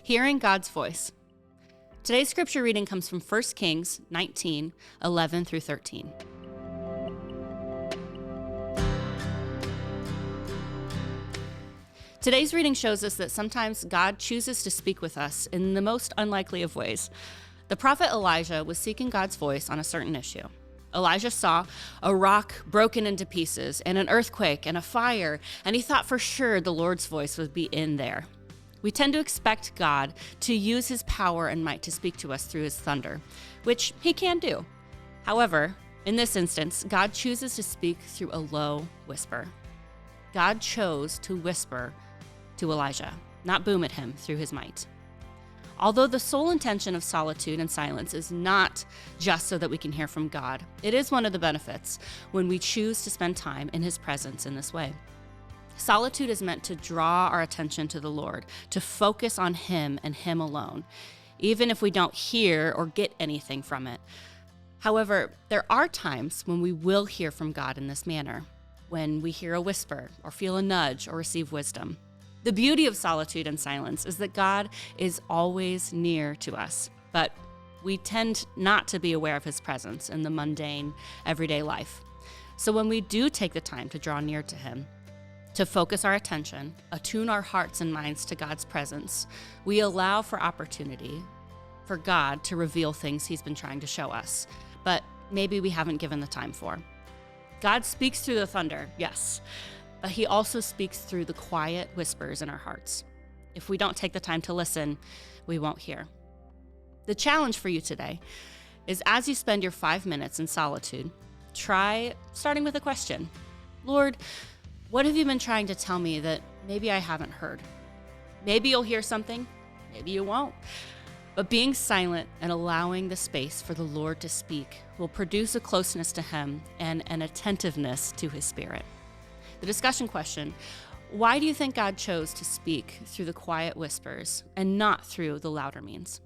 Hearing God's voice. Today's scripture reading comes from 1 Kings 19, 11 through 13. Today's reading shows us that sometimes God chooses to speak with us in the most unlikely of ways. The prophet Elijah was seeking God's voice on a certain issue. Elijah saw a rock broken into pieces and an earthquake and a fire, and he thought for sure the Lord's voice would be in there. We tend to expect God to use his power and might to speak to us through his thunder, which he can do. However, in this instance, God chooses to speak through a low whisper. God chose to whisper to Elijah, not boom at him through his might. Although the sole intention of solitude and silence is not just so that we can hear from God, it is one of the benefits when we choose to spend time in his presence in this way. Solitude is meant to draw our attention to the Lord, to focus on him and him alone, even if we don't hear or get anything from it. However, there are times when we will hear from God in this manner, when we hear a whisper or feel a nudge or receive wisdom. The beauty of solitude and silence is that God is always near to us, but we tend not to be aware of his presence in the mundane, everyday life. So when we do take the time to draw near to him, to focus our attention, attune our hearts and minds to God's presence, we allow for opportunity for God to reveal things he's been trying to show us, but maybe we haven't given the time for. God speaks through the thunder, yes, but he also speaks through the quiet whispers in our hearts. If we don't take the time to listen, we won't hear. The challenge for you today is, as you spend your 5 minutes in solitude, try starting with a question. Lord, what have you been trying to tell me that maybe I haven't heard? Maybe you'll hear something, maybe you won't. But being silent and allowing the space for the Lord to speak will produce a closeness to him and an attentiveness to his spirit. The discussion question: why do you think God chose to speak through the quiet whispers and not through the louder means?